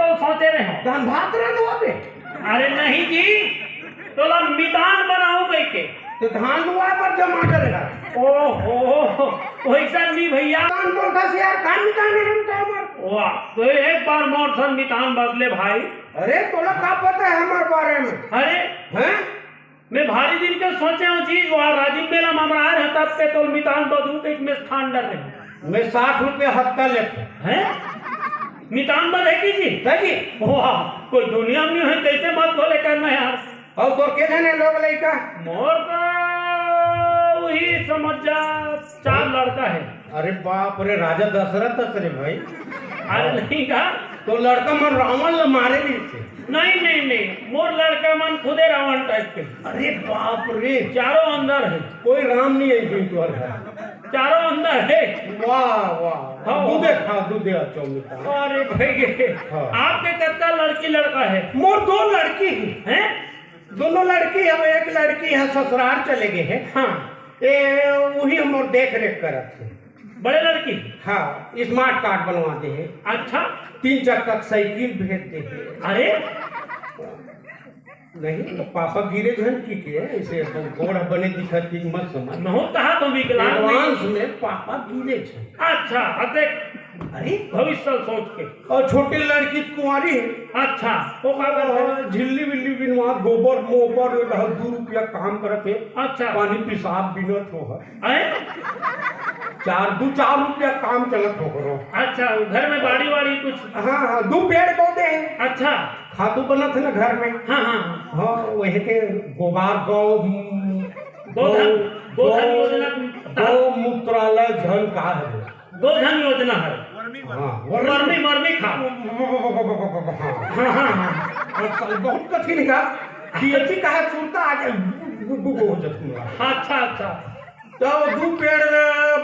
तो सोचे रहे हो धान भात रहा पे। अरे नहीं जी तोला मितान बनाऊ कह के तो धान लुआ पर जमा करेगा। ओहो वैसा नहीं भैया धान बोल का यार कान मिटान नहीं का मर। वाह तो एक बार मोर सन मितान बदले भाई। अरे तोला का पता है हमारे बारे में? अरे हैं मैं भारी दिन के सोचे हूँ चीज वहाँ राजीव मेला मामला आ रहा तब पे तो मितान बदलू के में स्थान डर रहे मैं 60 रुपये हफ्ता लेते हैं मितान बदे की जी सही। वाह कोई दुनिया में है कैसे मत बोले करना यार। और तो के जने लोग लइका मोर का वही समझ जा 4 लड़का है। अरे बाप रे राजा दशरथ रे भाई। अरे नहीं का तो लड़का मन रावण ल मारे भी थे। नहीं मोर लड़का मन खुदे रावण टाइप के। अरे बाप रे चारों अंदर है कोई राम नहीं है तो घर चारों अंदर है। वाह वाह हाँ, दूधे अच्छो मिता। अरे भाई हाँ। आपके कितना लड़की लड़का है? मोर 2 लड़की हैं दोनों लड़की अब एक लड़की है ससुराल चले गए हैं। हाँ ए वही हम देख रेख करत थे। बड़े लड़की हाँ स्मार्ट कार्ड बनवा दे है। अच्छा 3 चक्का साइकिल भेज दे है। अरे नहीं तो पापा गिरे घन की के ऐसे गोड़ बने दिखत की मत समझ नहीं कहा तो विकलांग एडवांस में पापा गिरे छे। अच्छा अरे अरे भविष्य सोच के। और छोटी लड़की कुंवारी है। अच्छा वो का करते? झिल्ली विल्ली बिनवा गोबर मोबर 2 रुपया काम करते। अच्छा पानी पेशाब बिनत हो है। 4 रुपया काम चलत हो करो। अच्छा घर में बाड़ी वाड़ी कुछ? हाँ 2 पेड़ पौधे हैं। अच्छा खातू बनत है ना घर में। हाँ वही के गोबर गोधन योजना गौ मूत्रालय धन का है। गोधन योजना है। हाँ मरमी खा। बहुत कठिन का पीएचसी का है सुनता आगे हो जाता। अच्छा तो 2 पेड़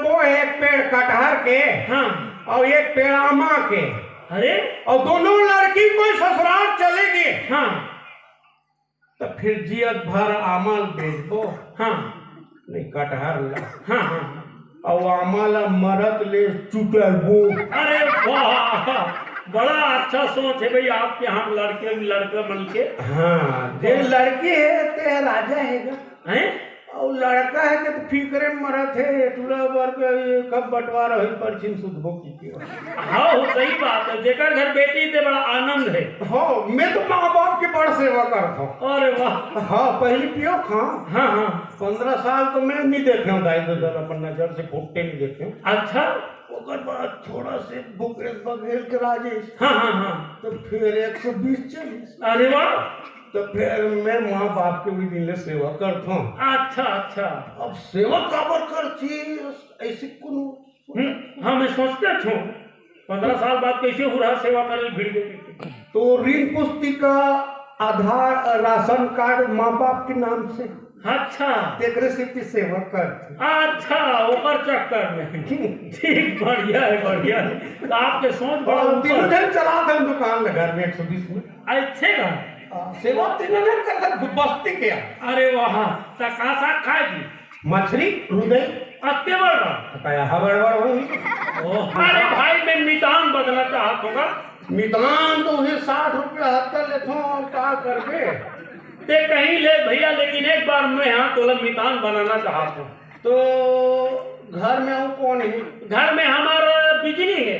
वो 1 पेड़ कटहर के। हाँ और 1 पेड़ आमा के। अरे और दोनों लड़की कोई ससुराल चलेगी। हाँ तो फिर जियत भर आमल बेचबो। हाँ नहीं कटहर ला। हाँ और आमल मरत ले चुटबो। अरे वाह बड़ा अच्छा सोच है भाई आपके यहाँ लड़के मन के। हाँ जे लड़की है ते राजा है हैं और लड़का है तो फिक्रे मरत है तुरा वर्ग कब बंटवारा हुई परछिन सुध भोगी के। हाँ सही बात है जेकर घर बेटी से बड़ा आनंद है। हाँ मैं तो माँ बाप की बड़ सेवा करता हूँ। अरे वाह हाँ पहली पियो हाँ 15 साल तो मैं नहीं देखे हूँ दाई दादा अपन नजर से फुटते नहीं देखे हूँ। अच्छा ओकर बाद थोड़ा से बुकरे बघेल के राजेश। हाँ तो फिर 120-40। अरे वाह तो फिर मैं माँ बाप के भी दिन सेवा करता हूँ। अच्छा अब सेवा काबर करती ऐसी कौन? हाँ मैं सोचते छो 15 साल बाद कैसे हो रहा सेवा करे भीड़ गई। तो ऋण पुस्तिका आधार राशन कार्ड माँ बाप के नाम से। अच्छा तेकरे से सेवा करती। अच्छा ओकर चक्कर में ठीक बढ़िया है। तो आपके सोच बड़ा तीनों दिन चला था दुकान में घर में 120 में। अच्छे का सेवा तीनों दिन करता बस्ती के। अरे वाह का खाएगी मछली हृदय अत्ते बड़ा हबड़बड़ हुई। अरे भाई मैं मितान बदलना चाहता हूँ। मितान तो उन्हें 60 रुपया हफ्ता लेता हूँ और क्या करके ते कहीं ले भैया लेकिन एक बार मैं यहाँ तो मितान बनाना चाहता हूँ। तो घर में हूँ कौन है? घर में हमारा बिजली है।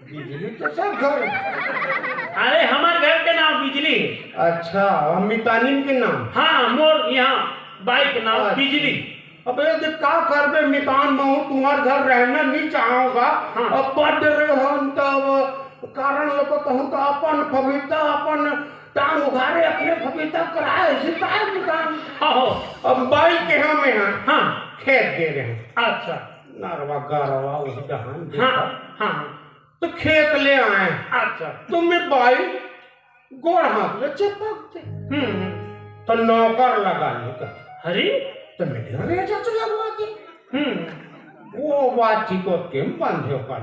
बिजली तो सब घर। अरे हमारे घर के नाम बिजली है। अच्छा हम मितानिन के नाम। हाँ मोर यहाँ बाइक के नाम बिजली। अबे जब का करबे मितान में हूँ तुम्हारे घर रहना नहीं चाहूँगा। अब पढ़ रहे हम तब कारण लोग कहूँ तो अपन पवित्र अपन टांग उघारे अपने पवित्र कराए सिताए मितान। अब बाइक के हम यहाँ खेत दे रहे हैं। अच्छा नरवा गरवा उस जहान। हाँ तो खेत ले आए। अच्छा तो मैं बाइक गोड़ हाथ में चिपकते। तो नौकर लगा लेगा। अरे तो मेरे रेजा तो लगवा दी। वो बातचीत को केम बंद हो कर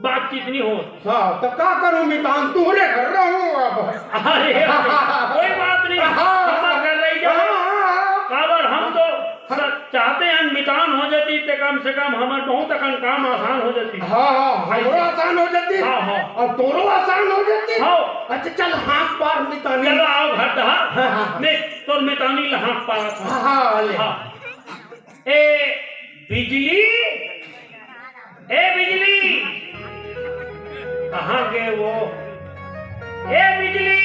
बातचीत नहीं हो। हाँ तो क्या करूँ मितान तुम्हारे घर रहूँ अब। अरे कोई बात नहीं हम घर रही जाओ। हम तो चाहते हैं मितान हो जाती तो कम से कम हमारे बहुत अकन काम आसान हो जाती। हाँ हाँ हमरो आसान हो जाती हाँ हाँ और तोरो आसान हो जाती। हाँ अच्छा चल हाथ पार मितानी। चलो आओ घर दहा हाँ, हाँ। मैं तो मितानी लहाक पारा था। हाँ ले। हाँ ए बिजली ए बिजली कहाँ गए वो ए बिजली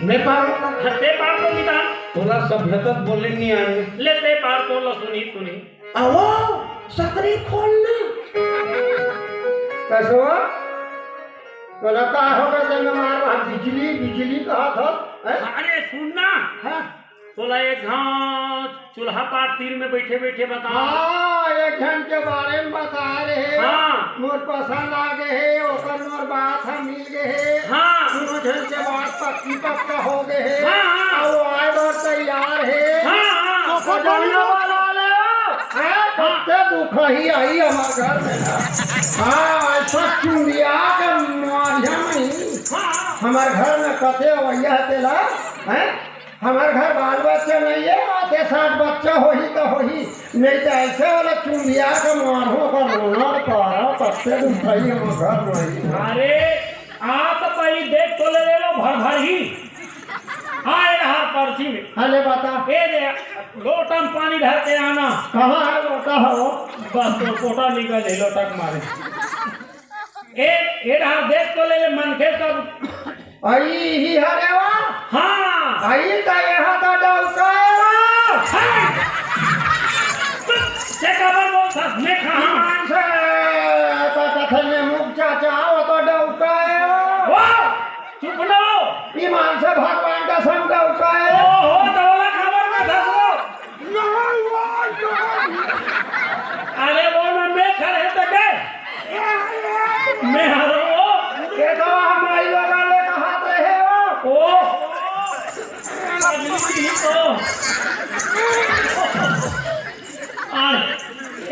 मैं पार हते पार को मितान थोड़ा सभ्यता बोले नहीं आए। लेते पार को लो सुनी सुनी आओ सकरी खोलना कैसे हुआ बोला का होगा जब हमारे वहाँ बिजली बिजली कहा था हैं? अरे सुनना हाँ तोला एक घाट चूल्हा पार तीर में बैठे बैठे बता। हाँ एक घंटे के बारे में बता रहे हाँ मोर पसंद आ गए है ओकर मोर बात हम मिल गए है हाँ दोनों जन के बाद पक्की पक्का हो गए है हाँ, हाँ। और वो आए बार तैयार है हाँ तो जाने वाला ले है कत्ते दुख ही आई हमारे घर में हाँ ऐसा चुंडिया के मारिया नहीं हमारे घर में कते भैया तेला है हमारे घर बाल बच्चे नहीं है आते 60 बच्चा हो ही तो हो ही नहीं तो ऐसे वाला चुंडिया के मारो का रोना पारा कत्ते दुख ही हमारे घर में। अरे आप पहले देख तो ले लो भर भर ही आए रहा पर्ची में। अरे बता ए दे लोटम पानी धर के आना। कहाँ है लोटा हो बस तो कोटा निकल है लोटक मारे ए रहा देख तो ले मन के सब आई ही हरे वा हाँ आई का यहाँ का डौकाएगा से खबर बोल सक में कहाँ से तो कथन में मुख चाचा वो तो डौकाएगा वाह चुप ना हो ईमान से भगवान का संग डौकाएगा ओ हो तो वाला खबर का धसो अरे वो मैं खड़े तो के मैं हरो ये तो हमारी लोग ले कहा रहे हो ओ अगली तो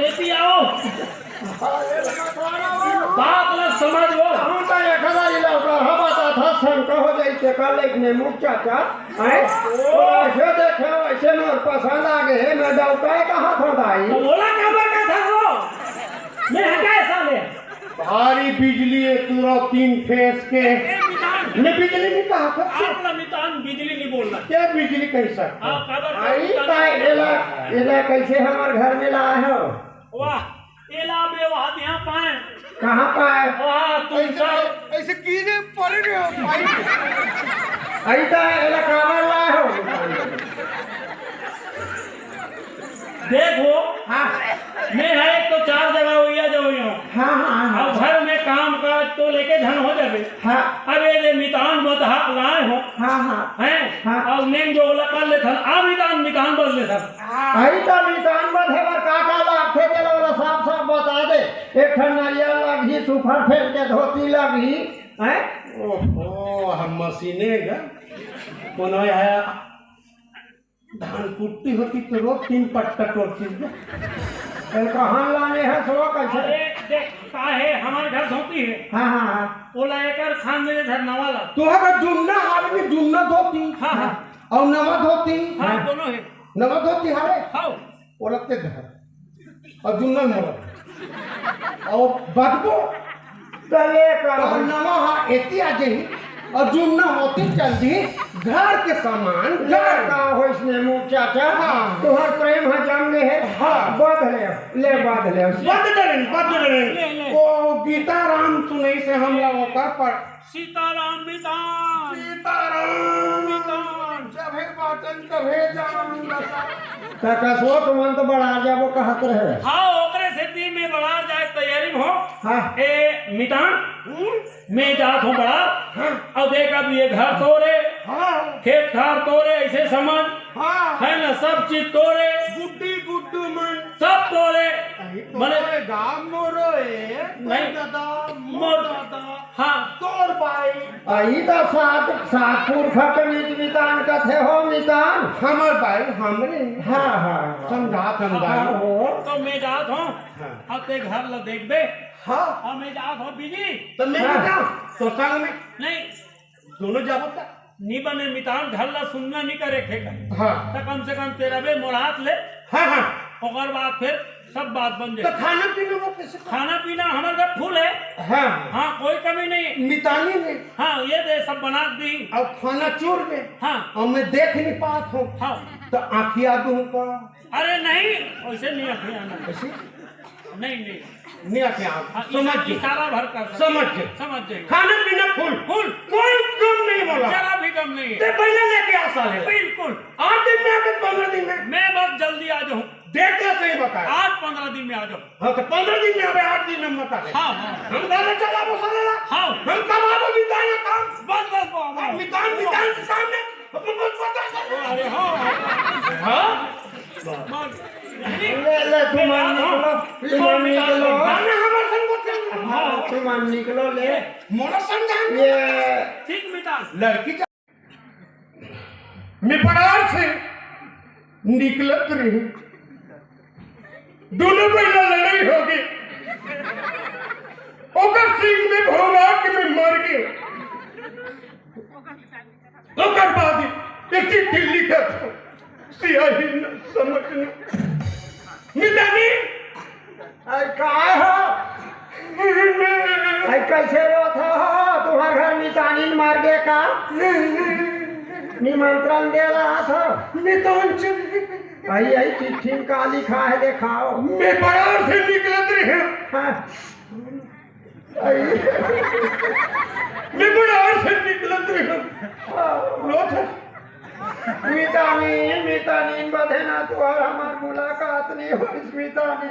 एपी आओ बात न समझ वो हम तो एक हजार ही लौटा हम आता था संग हो जाइए कल एक ने मुख चाचा हैं ऐसे देखे ऐसे मोर पसंद आ गए मैं डौकाए कहा था भाई बोला खबर का था वो मैं कैसा ले भारी बिजली है पूरा 3 फेस के ने बिजली नहीं कहा था आप लमितान बिजली नहीं बोलना क्या बिजली कैसा आप खबर आई का एला कैसे हमारे घर में लाए हो वाह एला बे वहां यहां पाए कहाँ पाए वाह तुम सब ऐसे कीने पड़ रहे हो भाई आई का एला कहाँ लाए हो देखो हाँ मैं है तो 4 जगह हुई है जो हुई हूँ हाँ हाँ अब घर में काम काज तो लेके धन हो जावे हाँ अरे ये मितान बता लाए हो हाँ हाँ हैं हाँ। और नेम जो लकर ले थन आ मितान बस ले थन आई तो मितान बधेवर काका लाग थे चलो वाला साफ साफ बता दे एक ठन नारियल लगी सुफर फेर के धोती लगी हैं ओहो हम मशीने ग कोनो है धान कुट्टी होती तो रोज 3 पट्टा टोटी कल कहाँ लाने हैं सो कैसे अरे देख का है हमारे घर धोती है हाँ हाँ हाँ ओला एकर खान में धरना वाला तो है जुन्ना आदमी जुन्ना धोती हाँ हाँ और नवा धोती हाँ दोनों है नवा धोती हरे हाँ ओलते घर और जुन्ना मोर और बदबो गले का नवा हा एती आ जही और जुन्ना होती चलती घर के सामान घर का हो इसने मुख चाचा हाँ तुहर प्रेम है जमने है हाँ बद ले बद ले वो गीता राम सुने से हम लोगों का पर सीताराम मितान जब है बातन तब है जान काका सो तुमन तो बड़ा जाबो कहत रहे हाँ ओकरे से ती में बड़ा जाए तैयारी में हो हाँ ए मितान मैं जात हूँ बड़ा अब देख अब ये घर तोड़े हाँ खेत खार तोड़े ऐसे समझ हाँ है ना सब चीज तोड़े गुड्डी गुड्डू मन सब तोड़े मने गाम मोरो है नहीं दादा मोर हाँ तोड़ पाई आई तो सात पुरखा के मितान का थे हो मितान हमर भाई हमरे हाँ हाँ समझा हो तो मैं जात हूँ अब ते घर ला देख बे हाँ और मैं जात हूँ बिजी तो मैं जाऊं तो संग में नहीं दोनों जाओ नी बने मितान घर ला सुनना नहीं करे खेगा हाँ तो कम से कम तेरा बे मोड़ात ले हाँ हाँ ओकर बाद फिर सब बात बन तो जाए। खाना पीना वो कैसे खाना पीना हमारे घर फुल है। हाँ हाँ, कोई कमी नहीं है। मितानी ने हाँ, ये दे सब बना दी। अब खाना चूर गए हाँ और मैं देख नहीं पात हूँ हाँ। तो आँखिया दूँ का अरे नहीं, वैसे नहीं आना। ऐसे नहीं नहीं, नहीं आँखिया हाँ, समझ गए इशारा भर कर सकते। समझ गए समझ जाए। खाना पीना फुल फुल, कोई कम नहीं बोला जरा भी कम नहीं है। ते पहले लेके आ साले बिल्कुल। 8 दिन में आके 15 दिन में मैं बस जल्दी आ जाऊँ। देख के सही बताया आज 15 दिन में आ जाऊँ। हाँ तो 15 दिन में आवे 8 दिन में मत आवे हाँ हाँ हम घर में चला वो साला हाँ। हम कमाबो मितान काम बस बस बाबा। मितान के सामने अपन बस पता अरे हाँ हाँ बस। ले तुम निकलो गाना हमर संग बोल हाँ तुम निकलो ले मोला समझा ये ठीक मितान। लड़की मैं पड़ार से निकलत रही दोनों पहला लड़ाई हो गई ओकर सिंह में भोगा के मैं मर गए ओकर बाद एक चिट्ठी लिखत हो सियाही न समझना मितानी आई काय हो आई कैसे रोत हो तुम्हारे घर मितानी मार गए का निमंत्रण दे रहा था मितान चल आई आई चिट्ठी में का लिखा है दिखाओ मैं पड़ार से निकलत रही हाँ। आई मैं पड़ार से निकलत रही रोत है मितानी मितानी बधे ना तुम्हारा हमार मुलाकात नहीं हो मितानी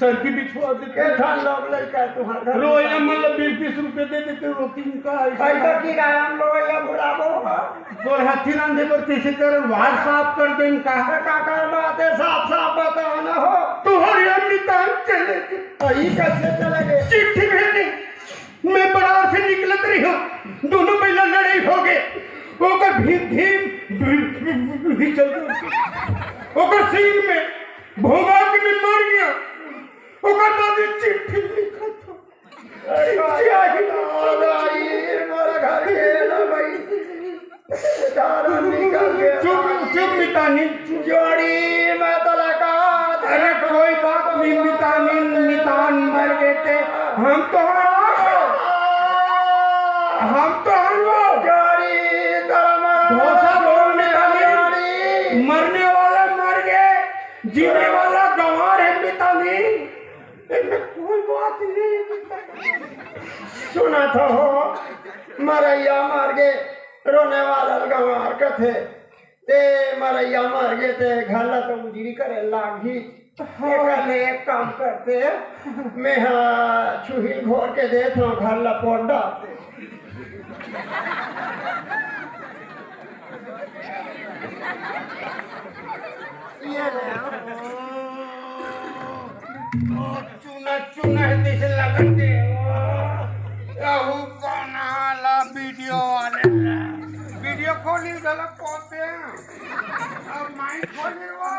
सर की बिछुआ के देते ठान लोग लड़का तुम्हारा घर रोया मतलब 20-20 रुपए दे देते रोटी का ऐसा की राय हम लोग या बुलाबो और हाथी रांधे पर कैसे कर वार साफ कर दें का काका बातें साफ साफ बताओ ना हो तुम्हारी अमृतान चले आई कैसे चले गए चिट्ठी भेजी मैं बरार से निकलत रही हूँ दोनों पहला लड़ाई हो गए ओकर भीम भी चल ओकर सिंह में भोगा के मैं मर गया ओकर बाद चिट्ठी लिखा था हमारा घर के ना भाई तारा निकल गया चुप चुप मितानी जोड़ी में तलाकात अरे कोई बात नहीं मितानी मितान मर गए थे हम तो जोड़ी धोसा बोल मितानी मरने वाला मर गए जीने वाला गंवार है मितानी इनमें कोई बात नहीं सुना था हो मरैया मार गए रोने वाला गंवार का थे ते मरैया मार गए थे घर तो उजरी करे लागी एक काम करते मैं छुही घोर के दे था घर लपोट डालते चुना चुना जैसे लगते कहू कौन हाला वीडियो वाले वीडियो खोली गलत पहुंचते अब माइक खोली वो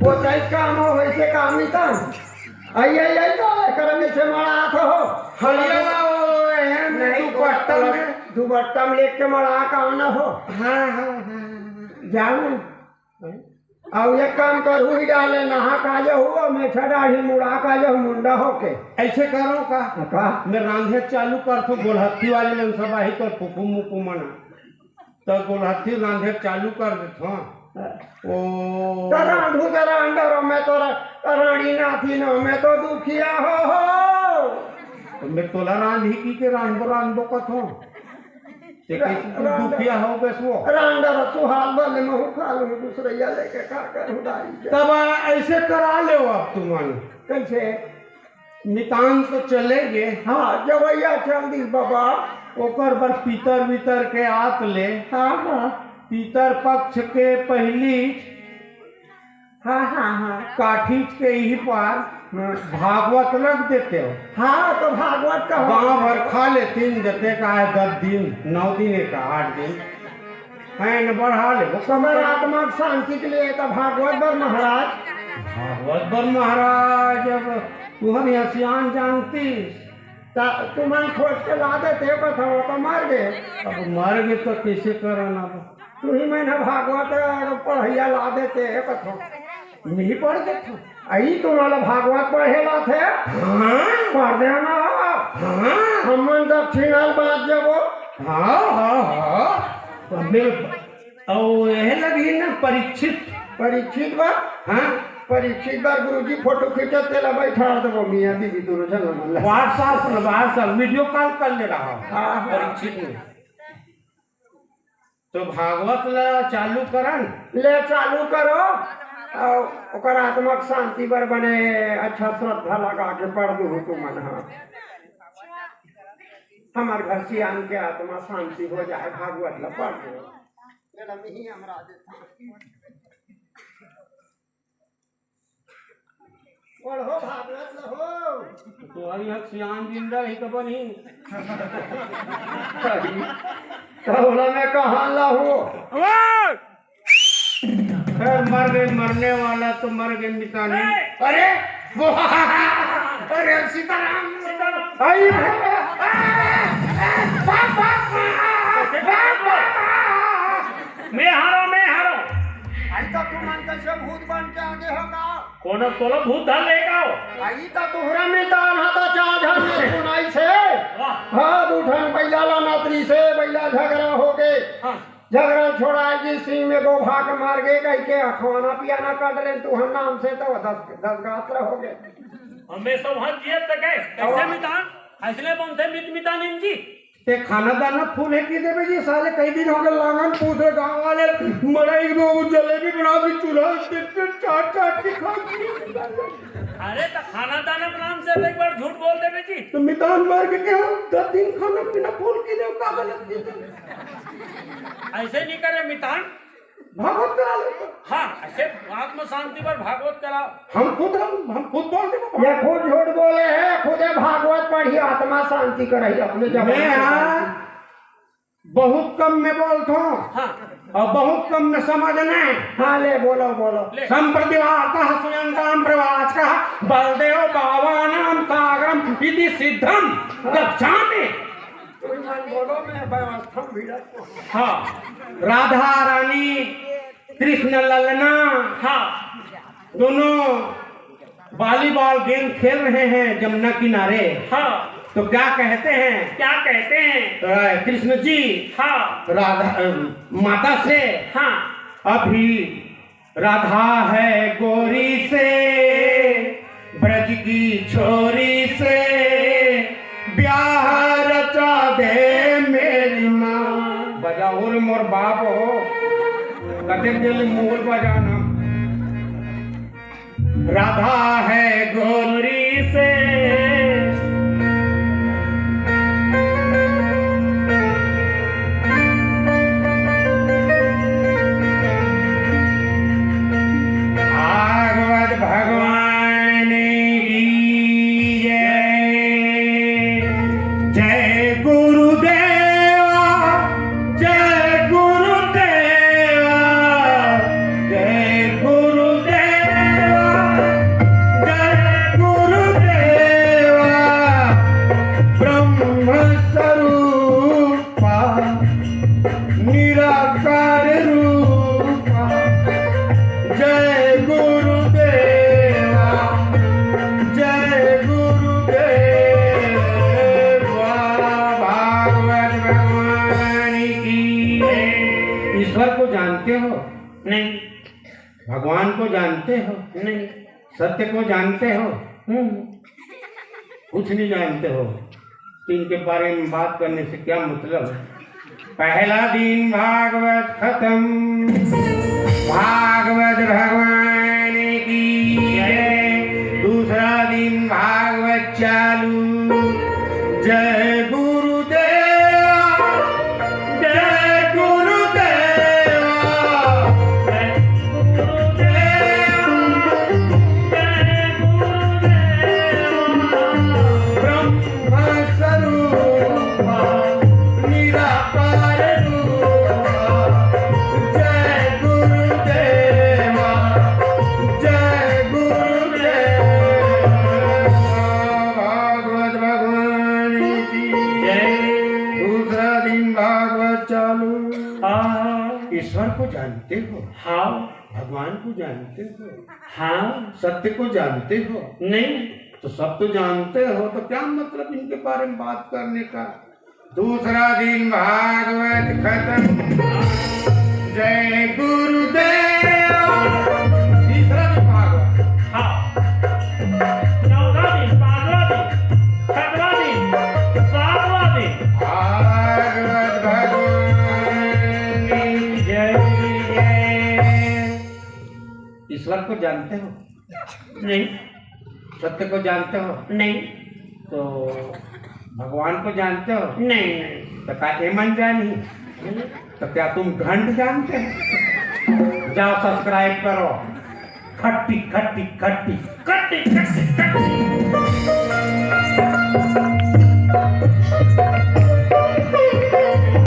वो सही काम हो वैसे काम नहीं था आई आई आई तो करम से मरा था हो हलिया नहीं दुपट्टा दुपट्टा में लेके मरा काम ना हो हाँ जाऊं अब ये काम करू ही डाले नहा का जो हुआ मैं छड़ाही मुड़ा का जो मुंडा होके ऐसे करो का का मैं रांधे चालू कर तो गोलहत्ती वाले में सब आई तो फुफू मुफू मना तो गोलहत्ती रांधे चालू कर देता ओ तरा अंधू तरा अंडर में तो रानी ना थी ना मैं तो दुखिया हो मैं तोला रांधी की के रांधो कथो ते कैसे दुखिया हो बेसो रांडर सुहाल बल में हूँ खा लूँ दूसरे लेके खा कर उड़ाई तब ऐसे करा ले अब तुम कैसे नितान तो चले गए हाँ जवैया चल दी बाबा ओकर पर पीतर बीतर के आत ले हाँ हाँ पीतर पक्ष के पहली हाँ हाँ हाँ काठीच के ही पार भागवत रख देते हो हाँ तो भागवत का गांव भर खा ले 3 देते का है 10 दिन 9 दिन का 8 दिन है न बढ़ा ले वो समर आत्मा की शांति के लिए तो भागवत बर महाराज भागवत बर महाराज अब तू हम हसियान जानती। तू मन खोज के ला देते कथो तो मार गए। अब मर गए तो कैसे कराना? तू ही मैंने भागवत पढ़ैया ला देते कथो नहीं पढ़ देता। आई तुम्हारा भागवत पढ़ेला थे। हाँ पढ़ देना। हाँ हम दक्षिणाल बात जबो। हाँ हाँ हाँ और यह लगी ना परीक्षित। परीक्षित बार। हाँ परीक्षित बार गुरुजी फोटो खींचत तेला बैठा दबो मियां बीबी दोनों जन व्हाट्सएप वीडियो कॉल कर ले रहा हूँ हाँ परीक्षित में। तो भागवत ला चालू करन ले चालू करो और ओकर आत्मक शांति पर बने अच्छा श्रद्धा लगा के पढ़ दू तू मन। हाँ हमार घर से आन के आत्मा शांति हो जाए भागवत ला पढ़ दो। पढ़ो भागवत लहो। तो अभी सियान जिंदा ही तो बनी। कहला में कहा लहो। खैर मर गए, मरने वाला तो मर गए मितानी। अरे वो अरे सीताराम आई मैं हारो आई तो तुम कैसे भूत बन के आगे होगा। कौन तोला भूत धर लेगा आई तो तोहरा में दान हाथा चार में सुनाई से। हाँ दूठन बैला ला नातरी से बैला झगड़ा हो गए। झगड़ा छोड़ा जी सिंह में गो भाग मार गए कह के खाना पियाना काट ले तू हम नाम से तो 10 गात्र हो गए। हमें सब हाथ जिए तक कैसे मितान ऐसले बनते मितान इनकी ते खाना दाना फूल है की देवे जी साले कई दिन हो गए लागन पूछे गांव वाले मड़ई में जलेबी बना दी चूल्हा पे चाट के खा। अरे तो खाना दाना के नाम से एक बार झूठ बोल देवे जी। तो मितान मार के क्या 10 दिन खाना पीना फूल की देव का गलत ऐसे नहीं करे मितान भागवत करा ले। हाँ ऐसे आत्म शांति पर भागवत कराओ। हम खुद बोल दे। ये खुद झूठ बोले हैं। खुदे भागवत पढ़ी आत्मा शांति करही अपने जब बहुत कम में बोलता हूँ। हाँ और बहुत कम में समझना है। हाँ ले बोलो बोलो। संप्रतिवार्ता सुयंताम प्रवाचका बलदेव बावानाम सागरम इति सिद्धम गच्छामि। बोलो मैं व्यवस्था भिड़त। हाँ राधा रानी कृष्ण ललना हाँ दोनों वॉलीबॉल गेम खेल रहे हैं जमुना किनारे। हाँ तो क्या कहते हैं? क्या कहते हैं? कृष्ण जी हाँ राधा माता से हाँ अभी राधा है गोरी से ब्रज की छोरी से ब्याह रचा दे मेरी माँ। बजाओ रे मोर बाप हो कते दिल मूल बजाना। राधा है गोरी से भागवत भगवान की जय। जय गुरुदेवा जय गुरुदेवा जय गुरुदेवा जय गुरुदेवा ब्रह्म स्वरूपा निराकार रूपा जय गुरुदेवा जय गुरुदेवा भागवत भगवान की जय। ईश्वर को जानते हो? नहीं भगवान को जानते हो? नहीं सत्य को जानते हो? कुछ नहीं जानते हो। इनके बारे में बात करने से क्या मतलब है? पहला दिन भागवत खत्म। भागवत भगवान की जय। दूसरा दिन भागवत चालू। जय गुरुदेवा जय गुरुदेवा जय गुरुदेवा जय गुरुदेवा ब्रह्म स्वरूपा निराकार रूपा जय गुरुदेवा जय गुरुदेवा। दिन भागवत चालू। हाँ ईश्वर को जानते हो, हाँ भगवान को जानते हो, हाँ सत्य को जानते हो? नहीं तो सब तो जानते हो, तो क्या मतलब इनके बारे में बात करने का? दूसरा दिन भागवत खत्म। जय गुरुदेव। तीसरा दिन भागवत। हाँ चौथा दिन, पांचवा दिन, छठवा दिन, सातवां दिन। भागवत भगवान की जय जय। ईश्वर को जानते हो? नहीं सत्य को जानते हो? नहीं तो भगवान को जानते हो? नहीं नहीं तो का एमन जानी? तो क्या तुम घंट जानते हो? जाओ सब्सक्राइब करो। खट्टी खट्टी खट्टी कट्टी कट्टी कट्टी